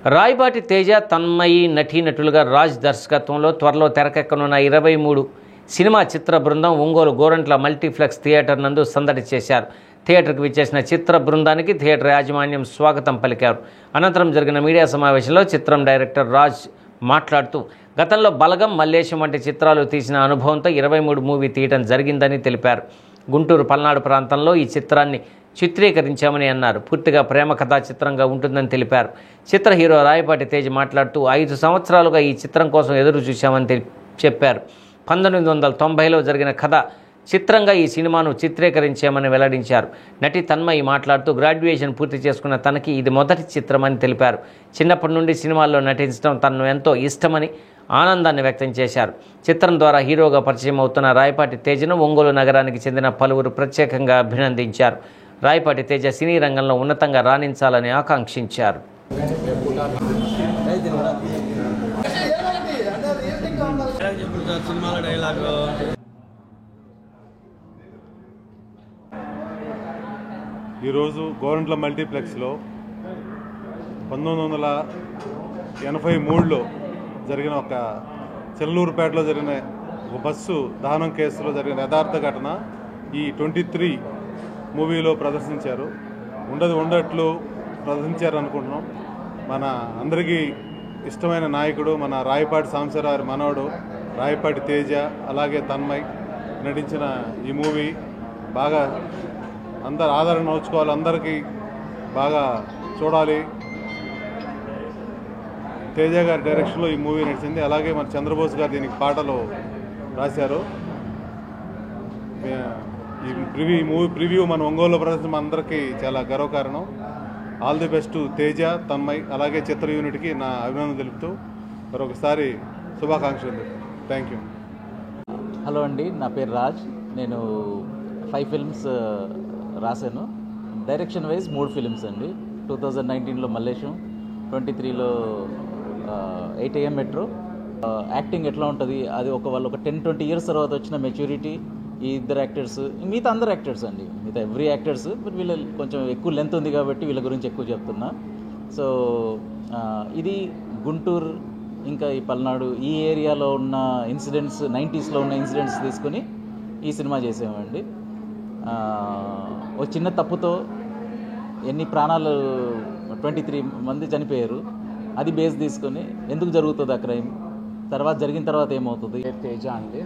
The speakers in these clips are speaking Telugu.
రాయపాటి తేజ, తన్మయి నటీనటులుగా రాజ్ దర్శకత్వంలో త్వరలో తెరకెక్కనున్న 23 సినిమా చిత్ర బృందం ఒంగోలు గోరంట్ల మల్టీప్లెక్స్ థియేటర్ నందు సందడి చేశారు. థియేటర్కు విచ్చేసిన చిత్ర బృందానికి థియేటర్ యాజమాన్యం స్వాగతం పలికారు. అనంతరం జరిగిన మీడియా సమావేశంలో చిత్రం డైరెక్టర్ రాజ్ మాట్లాడుతూ గతంలో బలగం, మల్లేశం వంటి చిత్రాలు తీసిన అనుభవంతో 23 మూవీ తీయడం జరిగిందని తెలిపారు. గుంటూరు పల్నాడు ప్రాంతంలో ఈ చిత్రాన్ని చిత్రీకరించామని అన్నారు. పూర్తిగా ప్రేమ కథా చిత్రంగా ఉంటుందని తెలిపారు. చిత్ర హీరో రాయపాటి తేజ్ మాట్లాడుతూ 5 సంవత్సరాలుగా ఈ చిత్రం కోసం ఎదురు చూశామని చెప్పారు. 1990లో జరిగిన కథ చిత్రంగా ఈ సినిమాను చిత్రీకరించామని వెల్లడించారు. నటి తన్మయి మాట్లాడుతూ గ్రాడ్యుయేషన్ పూర్తి చేసుకున్న తనకి ఇది మొదటి చిత్రమని తెలిపారు. చిన్నప్పటి నుండి సినిమాల్లో నటించడం తనను ఎంతో ఇష్టమని ఆనందాన్ని వ్యక్తం చేశారు. చిత్రం ద్వారా హీరోగా పరిచయం అవుతున్న రాయపాటి తేజ్ను ఒంగోలు నగరానికి చెందిన పలువురు ప్రత్యేకంగా అభినందించారు. రాయపాటి తేజ సినీ రంగంలో ఉన్నతంగా రాణించాలని ఆకాంక్షించారు. ఈరోజు గోరంట్ల మల్టీప్లెక్స్లో 1983లో జరిగిన ఒక చెల్లూరుపేటలో జరిగిన ఒక బస్సు దహనం కేసులో జరిగిన యథార్థ ఘటన ఈ 23 మూవీలో ప్రదర్శించారు. ఉండట్లు ప్రదర్శించారు అనుకుంటున్నాం. మన అందరికీ ఇష్టమైన నాయకుడు మన రాయపాటి సాంబశివరావు మనవడు రాయపాటి తేజ, అలాగే తన్మయ్ నటించిన ఈ మూవీ బాగా అందరు ఆదరణ నోచుకోవాలి, అందరికీ బాగా చూడాలి. తేజ గారి డైరెక్షన్లో ఈ మూవీ నడిచింది. అలాగే మన చంద్రబోస్ గారు దీనికి పాటలు రాశారు. ఈ మూవీ ప్రివ్యూ మన ఒంగోలు ప్రదర్శన అందరికీ చాలా గర్వకారణం. All the best Teja, Tanmay అలాగే చిత్ర యూనిట్కి నా అభినందన తెలుపుతూ మరొకసారి శుభాకాంక్షలు. Thank you. హలో అండి, నా పేరు రాజ్. నేను 5 ఫిల్మ్స్ రాశాను. డైరెక్షన్ వైజ్ 3 ఫిల్మ్స్ అండి. 2019లో మల్లేశం, 23లో 8 AM మెట్రో. యాక్టింగ్ ఎట్లా ఉంటుంది అది వాళ్ళు ఒక 10-20 ఇయర్స్ తర్వాత వచ్చిన మెచ్యూరిటీ. ఈ ఇద్దరు యాక్టర్స్, మిగతా అందరు యాక్టర్స్ అండి, మిగతా ఎవ్రీ యాక్టర్స్. బట్ వీళ్ళ కొంచెం ఎక్కువ లెంత్ ఉంది కాబట్టి వీళ్ళ గురించి ఎక్కువ చెప్తున్నా. సో ఇది గుంటూరు ఇంకా ఈ పల్నాడు ఈ ఏరియాలో ఉన్న ఇన్సిడెంట్స్, 90స్లో ఉన్న ఇన్సిడెంట్స్ తీసుకొని ఈ సినిమా చేసామండి. ఒక చిన్న తప్పుతో ఎన్ని ప్రాణాలు 23 మంది చనిపోయారు. అది బేస్ తీసుకొని ఎందుకు జరుగుతుంది ఆ క్రైమ్, జరిగిన తర్వాత ఏమవుతుంది. తేజ అండి,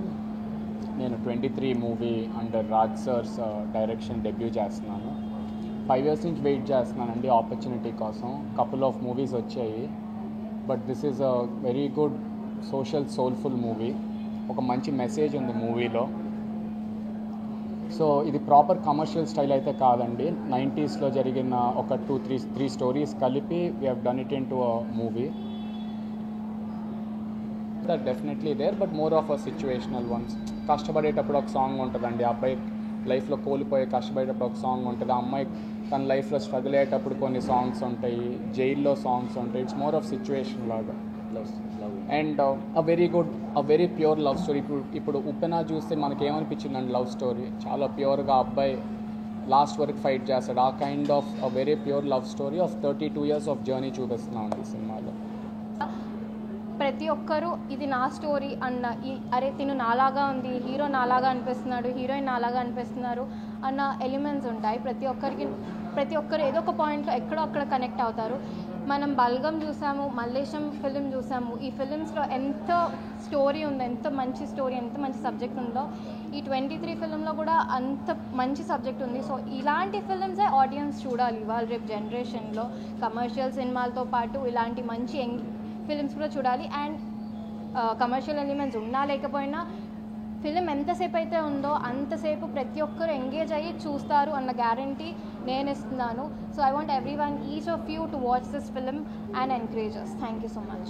నేను 23 movie under Raj sir's direction debut చేస్తున్నాను. 5 years నుంచి వెయిట్ చేస్తున్నానండి ఆపర్చునిటీ కోసం. కపుల్ ఆఫ్ మూవీస్ వచ్చాయి, but this is a very good social soulful movie. ఒక మంచి మెసేజ్ ఉంది మూవీలో. సో ఇది ప్రాపర్ కమర్షియల్ స్టైల్ అయితే కాదండి. 90స్లో జరిగిన ఒక 2-3 స్టోరీస్ కలిపి we have done it in to a movie. That definitely there, but more of a situational ones. కష్టపడేటప్పుడు ఒక సాంగ్ ఉంటుందండి, అబ్బాయి లైఫ్లో కోల్పోయి కష్టపడేటప్పుడు ఒక సాంగ్ ఉంటుంది. ఆ అమ్మాయి తన లైఫ్లో స్ట్రగుల్ అయ్యేటప్పుడు కొన్ని సాంగ్స్ ఉంటాయి, జైల్లో సాంగ్స్ ఉంటాయి. ఇట్స్ మోర్ ఆఫ్ సిచ్యువేషన్ లాగా. And a very pure love story. ఇప్పుడు ఉప్పెన చూస్తే మనకేమనిపించిందండి, లవ్ స్టోరీ చాలా ప్యూర్గా అబ్బాయి లాస్ట్ వరకు ఫైట్ చేస్తాడు. ఆ kind of a very pure love story of 32 years of journey చూపిస్తున్నాం ఈ సినిమాలో. ప్రతి ఒక్కరూ ఇది నా స్టోరీ అన్న అరే తిను నాలాగా ఉంది, హీరో నాలాగా అనిపిస్తున్నాడు, హీరోయిన్ నాలాగా అనిపిస్తున్నారు అన్న ఎలిమెంట్స్ ఉంటాయి. ప్రతి ఒక్కరు ఏదో ఒక పాయింట్లో ఎక్కడో అక్కడ కనెక్ట్ అవుతారు. మనం బల్గం చూసాము, మల్లేశం ఫిలిం చూసాము. ఈ ఫిలిమ్స్లో ఎంత స్టోరీ ఉందో, ఎంత మంచి స్టోరీ, ఎంత మంచి సబ్జెక్ట్ ఉందో ఈ 23 ఫిలింలో కూడా అంత మంచి సబ్జెక్ట్ ఉంది. సో ఇలాంటి ఫిలిమ్సే ఆడియన్స్ చూడాలి ఇవాళ రేపు జనరేషన్లో. కమర్షియల్ సినిమాలతో పాటు ఇలాంటి మంచి ఫిలిమ్స్ కూడా చూడాలి. అండ్ కమర్షియల్ ఎలిమెంట్స్ ఉన్నా లేకపోయినా ఫిలిం ఎంతసేపు అయితే ఉందో అంతసేపు ప్రతి ఒక్కరు ఎంగేజ్ అయ్యి చూస్తారు అన్న గ్యారంటీ నేను ఇస్తున్నాను. So I want everyone, each of you to watch this film and encourage us. Thank you so much.